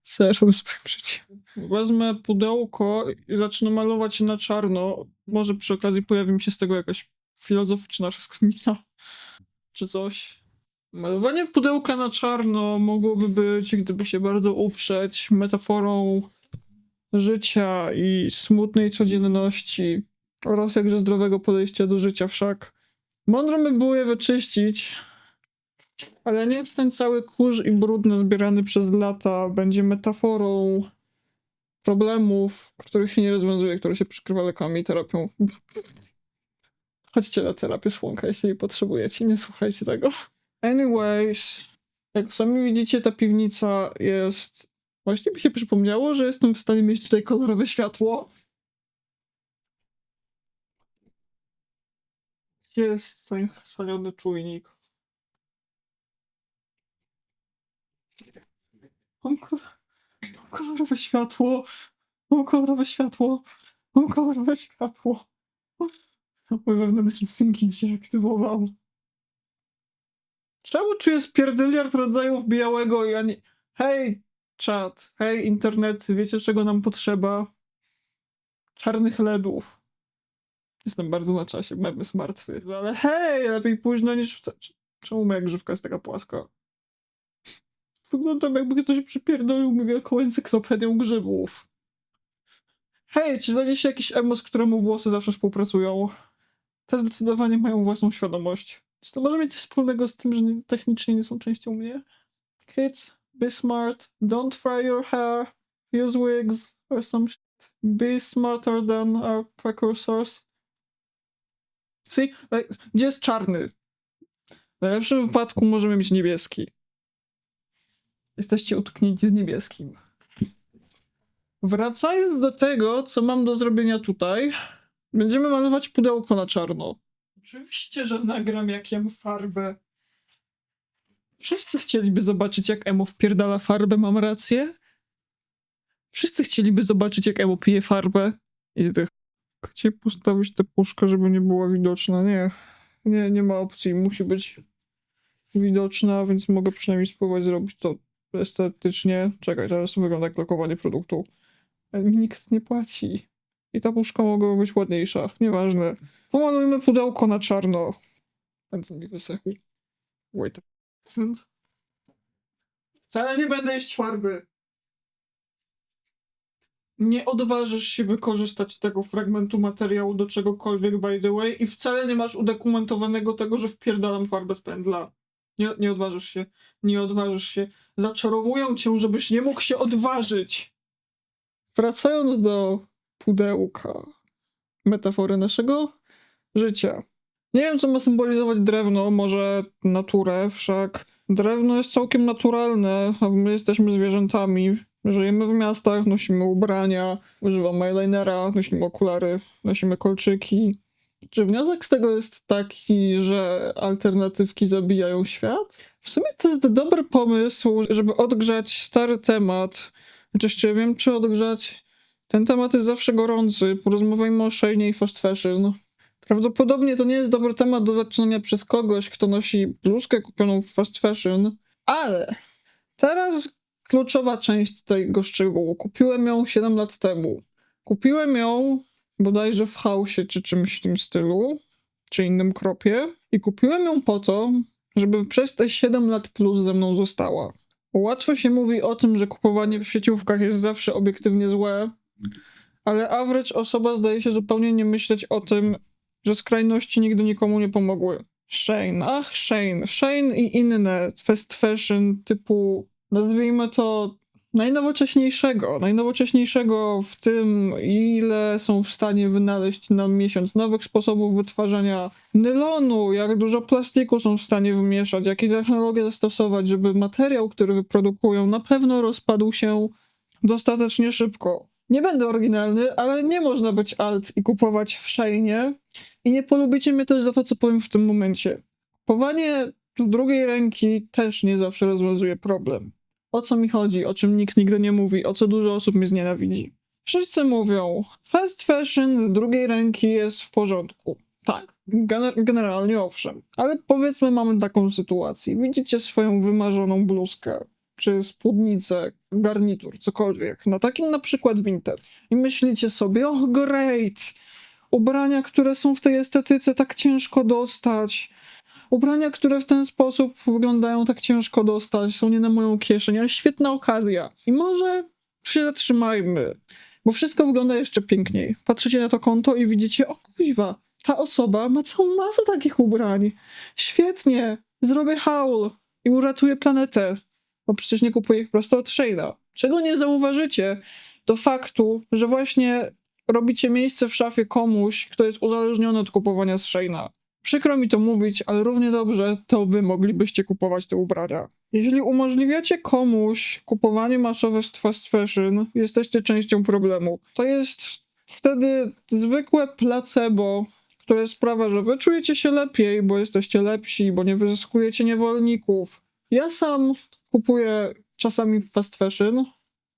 Zero w swoim życiu. Wezmę pudełko i zacznę malować je na czarno. Może przy okazji pojawi mi się z tego jakaś filozoficzna rozkmina, czy coś. Malowanie pudełka na czarno mogłoby być, gdyby się bardzo uprzeć, metaforą życia i smutnej codzienności oraz jakże zdrowego podejścia do życia wszak. Mądro by było je wyczyścić, ale nie ten cały kurz i brud nazbierany przez lata będzie metaforą problemów, których się nie rozwiązuje, które się przykrywa lekami i terapią. Chodźcie na terapię słonka, jeśli potrzebujecie, nie słuchajcie tego. Anyways, jak sami widzicie, ta piwnica jest... Właśnie mi się przypomniało, że jestem w stanie mieć tutaj kolorowe światło. Gdzie jest ten chwalony czujnik? Mam kolorowe światło. Mam kolorowe światło. Mam kolorowe światło. Mój wewnętrzny synking się aktywował. Czemu tu jest pierdyliard rodzajów białego i ani... Hej, czat. Hej, internet. Wiecie, czego nam potrzeba? Czarnych LEDów. Jestem bardzo na czasie, mem jest martwy. Ale hej, lepiej późno niż wcale. Czemu moja grzywka jest taka płaska? Wyglądam, jakby ktoś przypierdolił mi wielką encyklopedię grzybów. Hej, czy znajdzie się jakiś emo, z któremu włosy zawsze współpracują? Te zdecydowanie mają własną świadomość. Czy to może mieć coś wspólnego z tym, że technicznie nie są częścią mnie? Kids, be smart, don't fry your hair, use wigs or some shit. Be smarter than our precursors. See? Gdzie jest czarny? W najlepszym wypadku możemy mieć niebieski. Jesteście utknięci z niebieskim. Wracając do tego, co mam do zrobienia tutaj, będziemy malować pudełko na czarno. Oczywiście, że nagram jak jem farbę. Wszyscy chcieliby zobaczyć, jak emo wpierdala farbę, mam rację? Wszyscy chcieliby zobaczyć, jak emo pije farbę. I tak, gdzie postawić tę puszkę, żeby nie była widoczna? Nie ma opcji, musi być widoczna, więc mogę przynajmniej spróbować zrobić to estetycznie. Czekaj, teraz wygląda jak lokowanie produktu. Ale mi nikt nie płaci. I ta puszka mogła być ładniejsza. Nieważne. Pomalujmy pudełko na czarno. Pędzel mi wysechł. Wait. Wcale nie będę jeść farby. Nie odważysz się wykorzystać tego fragmentu materiału do czegokolwiek, by the way, i wcale nie masz udokumentowanego tego, że wpierdalam farbę z pędzla. Nie odważysz się. Nie odważysz się. Zaczarowują cię, żebyś nie mógł się odważyć. Wracając do pudełka. Metafory naszego życia. Nie wiem, co ma symbolizować drewno, może naturę, wszak drewno jest całkiem naturalne, a my jesteśmy zwierzętami. Żyjemy w miastach, nosimy ubrania, używamy eyelinera, nosimy okulary, nosimy kolczyki. Czy wniosek z tego jest taki, że alternatywki zabijają świat? W sumie to jest dobry pomysł, żeby odgrzać stary temat. Chociaż wiem, czy odgrzać. Ten temat jest zawsze gorący. Porozmawiajmy o Shein i fast fashion. Prawdopodobnie to nie jest dobry temat do zaczynania przez kogoś, kto nosi bluzkę kupioną w fast fashion, ale teraz kluczowa część tego szczegółu. Kupiłem ją 7 lat temu. Kupiłem ją bodajże w Hausie czy czymś w tym stylu, czy innym kropie. I kupiłem ją po to, żeby przez te 7 lat plus ze mną została. Łatwo się mówi o tym, że kupowanie w sieciówkach jest zawsze obiektywnie złe, ale average osoba zdaje się zupełnie nie myśleć o tym, że skrajności nigdy nikomu nie pomogły. Shein, Shein i inne fast fashion typu, nazwijmy to najnowocześniejszego w tym, ile są w stanie wynaleźć na miesiąc nowych sposobów wytwarzania nylonu, jak dużo plastiku są w stanie wymieszać, jakie technologie zastosować, żeby materiał, który wyprodukują, na pewno rozpadł się dostatecznie szybko. Nie będę oryginalny, ale nie można być alt i kupować w Sheinie i nie polubicie mnie też za to, co powiem w tym momencie. Kupowanie z drugiej ręki też nie zawsze rozwiązuje problem. O co mi chodzi, o czym nikt nigdy nie mówi, o co dużo osób mnie znienawidzi. Wszyscy mówią, fast fashion z drugiej ręki jest w porządku. Tak, generalnie owszem. Ale powiedzmy mamy taką sytuację. Widzicie swoją wymarzoną bluzkę, czy spódnicę, garnitur, cokolwiek, na takim na przykład vintage i myślicie sobie, oh great, ubrania, które są w tej estetyce tak ciężko dostać, ubrania, które w ten sposób wyglądają tak ciężko dostać, są nie na moją kieszeń, ale świetna okazja. I może się zatrzymajmy, bo wszystko wygląda jeszcze piękniej. Patrzycie na to konto i widzicie, o kuźwa, ta osoba ma całą masę takich ubrań. Świetnie, zrobię haul i uratuję planetę, bo przecież nie kupuję ich prosto od Shane'a. Czego nie zauważycie, to faktu, że właśnie robicie miejsce w szafie komuś, kto jest uzależniony od kupowania z Shane'a. Przykro mi to mówić, ale równie dobrze to wy moglibyście kupować te ubrania. Jeśli umożliwiacie komuś kupowanie masowe z fast fashion, jesteście częścią problemu. To jest wtedy zwykłe placebo, które sprawia, że wy czujecie się lepiej, bo jesteście lepsi, bo nie wyzyskujecie niewolników. Ja sam kupuję czasami fast fashion,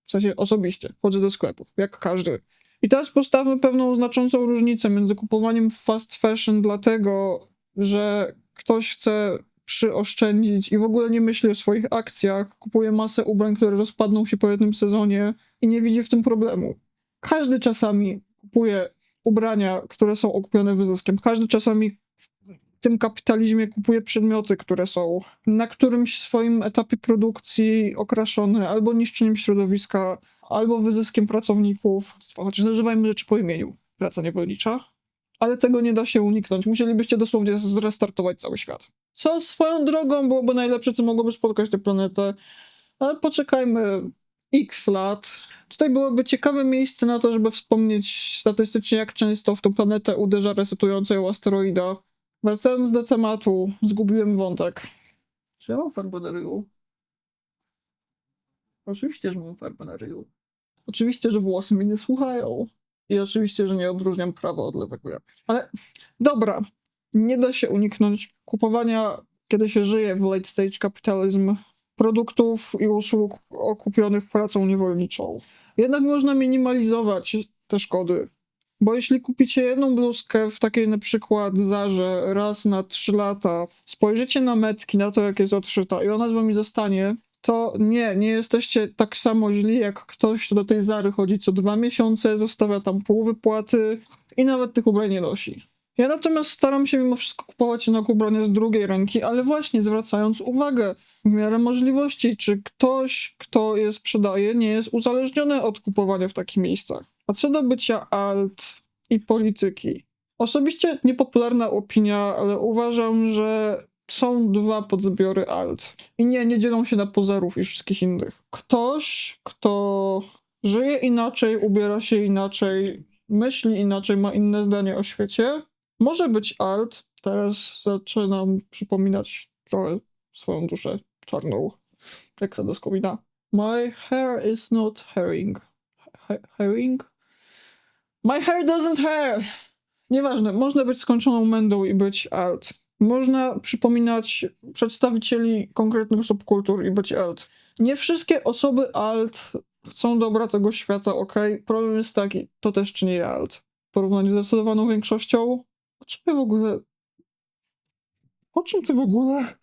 w sensie osobiście, chodzę do sklepów, jak każdy. I teraz postawmy pewną znaczącą różnicę między kupowaniem fast fashion dlatego, że ktoś chce przyoszczędzić i w ogóle nie myśli o swoich akcjach, kupuje masę ubrań, które rozpadną się po jednym sezonie i nie widzi w tym problemu. Każdy czasami kupuje ubrania, które są okupione wyzyskiem. Każdy czasami w tym kapitalizmie kupuje przedmioty, które są na którymś swoim etapie produkcji okraszone albo niszczeniem środowiska, albo wyzyskiem pracowników. Chociaż nazywajmy rzeczy po imieniu. Praca niewolnicza. Ale tego nie da się uniknąć. Musielibyście dosłownie zrestartować cały świat. Co swoją drogą byłoby najlepsze, co mogłoby spotkać tę planetę. Ale poczekajmy x lat. Tutaj byłoby ciekawe miejsce na to, żeby wspomnieć statystycznie, jak często w tą planetę uderza resetująca ją asteroida. Wracając do tematu, zgubiłem wątek. Czy ja mam farbę na ryju? Oczywiście, że mam farbę na ryju. Oczywiście, że włosy mnie nie słuchają. I oczywiście, że nie odróżniam prawa od lewego. Ale dobra, nie da się uniknąć kupowania, kiedy się żyje w late stage capitalism, produktów i usług okupionych pracą niewolniczą. Jednak można minimalizować te szkody. Bo jeśli kupicie jedną bluzkę w takiej na przykład Zarze raz na 3 lata, spojrzycie na metki, na to jak jest odszyta i ona z wami zostanie, to nie jesteście tak samo źli jak ktoś, kto do tej Zary chodzi co 2 miesiące, zostawia tam pół wypłaty i nawet tych ubrań nie nosi. Ja natomiast staram się mimo wszystko kupować jednak ubrania z drugiej ręki, ale właśnie zwracając uwagę w miarę możliwości, czy ktoś, kto je sprzedaje, nie jest uzależniony od kupowania w takich miejscach. A co do bycia alt i polityki? Osobiście niepopularna opinia, ale uważam, że są 2 podzbiory alt. I nie dzielą się na pozerów i wszystkich innych. Ktoś, kto żyje inaczej, ubiera się inaczej, myśli inaczej, ma inne zdanie o świecie, może być alt. Teraz zaczynam przypominać trochę swoją duszę czarną, jak to z komina. My hair is not herring. Herring? My hair doesn't hair! Nieważne, można być skończoną mędą i być alt. Można przypominać przedstawicieli konkretnych subkultur i być alt. Nie wszystkie osoby alt chcą dobra tego świata, okej? Problem jest taki, to też czyni je alt. W porównaniu z zdecydowaną większością, o czym ty w ogóle...